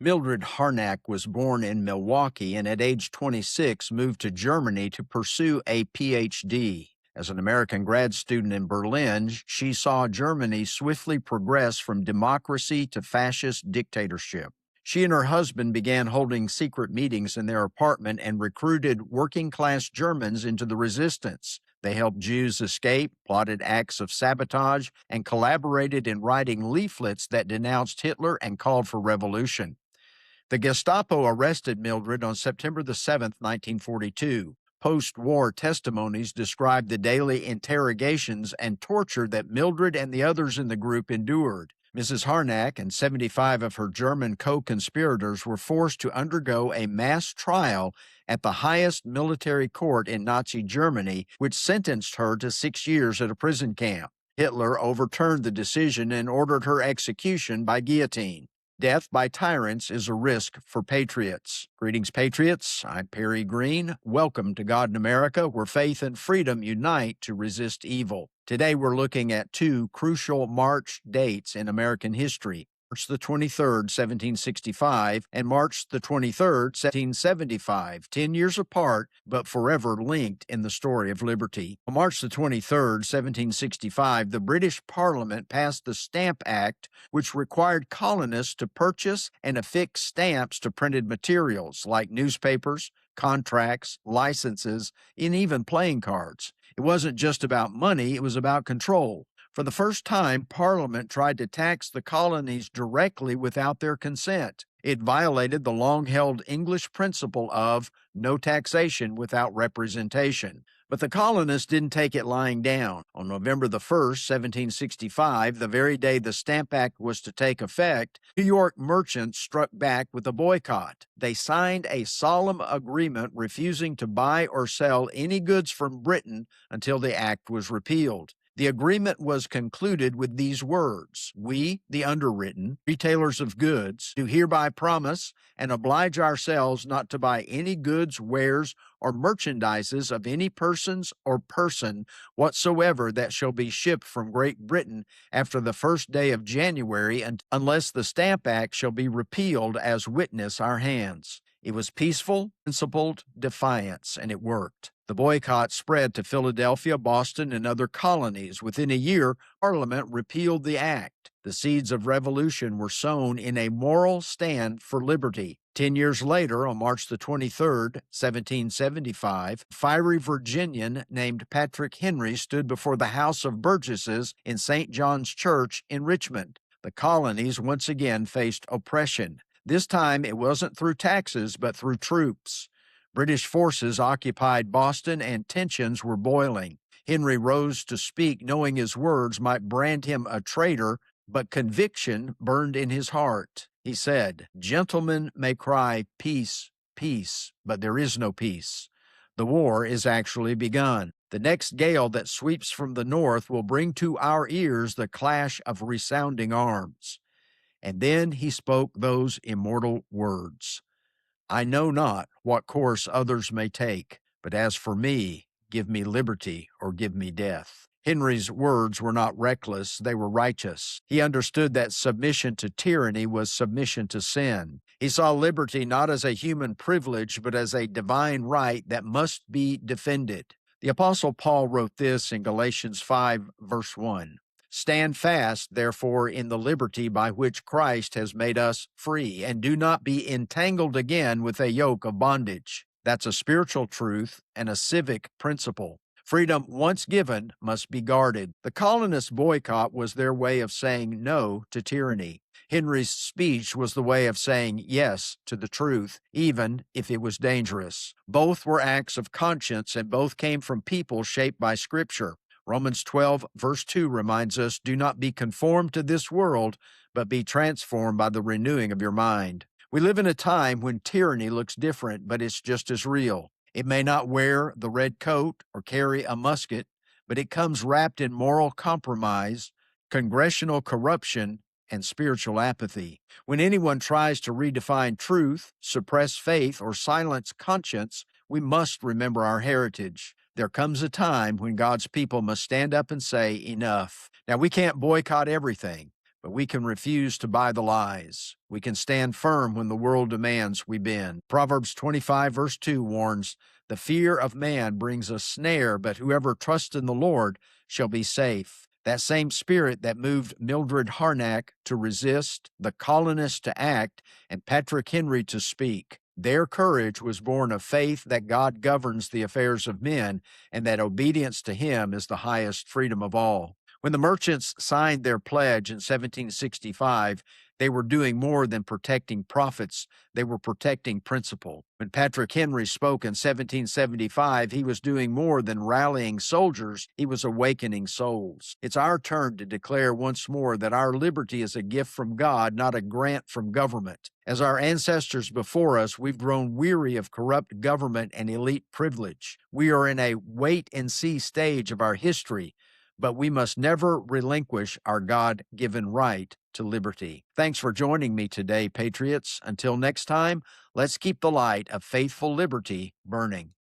Mildred Harnack was born in Milwaukee and at age 26 moved to Germany to pursue a PhD. As an American grad student in Berlin, she saw Germany swiftly progress from democracy to fascist dictatorship. She and her husband began holding secret meetings in their apartment and recruited working class Germans into the resistance. They helped Jews escape, plotted acts of sabotage, and collaborated in writing leaflets that denounced Hitler and called for revolution. The Gestapo arrested Mildred on September 7, 1942. Post-war testimonies described the daily interrogations and torture that Mildred and the others in the group endured. Mrs. Harnack and 75 of her German co-conspirators were forced to undergo a mass trial at the highest military court in Nazi Germany, which sentenced her to 6 years at a prison camp. Hitler overturned the decision and ordered her execution by guillotine. Death by tyrants is a risk for patriots. Greetings, patriots. I'm Perry Green. Welcome to God in America, where faith and freedom unite to resist evil. Today, we're looking at two crucial March dates in American history. March the 23rd, 1765, and March the 23rd, 1775, 10 years apart, but forever linked in the story of liberty. On March the 23rd, 1765, the British Parliament passed the Stamp Act, which required colonists to purchase and affix stamps to printed materials like newspapers, contracts, licenses, and even playing cards. It wasn't just about money, it was about control. For the first time, Parliament tried to tax the colonies directly without their consent. It violated the long-held English principle of no taxation without representation. But the colonists didn't take it lying down. On November the 1st, 1765, the very day the Stamp Act was to take effect, New York merchants struck back with a boycott. They signed a solemn agreement refusing to buy or sell any goods from Britain until the act was repealed. The agreement was concluded with these words: "We, the underwritten, retailers of goods, do hereby promise and oblige ourselves not to buy any goods, wares, or merchandises of any persons or person whatsoever that shall be shipped from Great Britain after the 1st day of January, unless the Stamp Act shall be repealed, as witness our hands." It was peaceful, principled defiance, and it worked. The boycott spread to Philadelphia, Boston, and other colonies. Within a year, Parliament repealed the act. The seeds of revolution were sown in a moral stand for liberty. 10 years later, on March the 23rd, 1775, a fiery Virginian named Patrick Henry stood before the House of Burgesses in St. John's Church in Richmond. The colonies once again faced oppression. This time, it wasn't through taxes, but through troops. British forces occupied Boston, and tensions were boiling. Henry rose to speak, knowing his words might brand him a traitor, but conviction burned in his heart. He said, "Gentlemen may cry, 'Peace, peace,' but there is no peace. The war is actually begun. The next gale that sweeps from the north will bring to our ears the clash of resounding arms." And then he spoke those immortal words: "I know not what course others may take, but as for me, give me liberty or give me death." Henry's words were not reckless, they were righteous. He understood that submission to tyranny was submission to sin. He saw liberty not as a human privilege, but as a divine right that must be defended. The Apostle Paul wrote this in Galatians 5, verse 1. "Stand fast, therefore, in the liberty by which Christ has made us free, and do not be entangled again with a yoke of bondage." That's a spiritual truth and a civic principle. Freedom once given must be guarded. The colonists' boycott was their way of saying no to tyranny. Henry's speech was the way of saying yes to the truth, even if it was dangerous. Both were acts of conscience, and both came from people shaped by Scripture. Romans 12, verse 2 reminds us, "Do not be conformed to this world, but be transformed by the renewing of your mind." We live in a time when tyranny looks different, but it's just as real. It may not wear the red coat or carry a musket, but it comes wrapped in moral compromise, congressional corruption, and spiritual apathy. When anyone tries to redefine truth, suppress faith, or silence conscience, we must remember our heritage. There comes a time when God's people must stand up and say, "Enough." Now, we can't boycott everything, but we can refuse to buy the lies. We can stand firm when the world demands we bend. Proverbs 25, verse 2 warns, "The fear of man brings a snare, but whoever trusts in the Lord shall be safe." That same spirit that moved Mildred Harnack to resist, the colonists to act, and Patrick Henry to speak. Their courage was born of faith that God governs the affairs of men and that obedience to Him is the highest freedom of all. When the merchants signed their pledge in 1765, they were doing more than protecting profits, they were protecting principle. When Patrick Henry spoke in 1775, he was doing more than rallying soldiers, he was awakening souls. It's our turn to declare once more that our liberty is a gift from God, not a grant from government. As our ancestors before us, we've grown weary of corrupt government and elite privilege. We are in a wait-and-see stage of our history, but we must never relinquish our God-given right to liberty. Thanks for joining me today, Patriots. Until next time, let's keep the light of faithful liberty burning.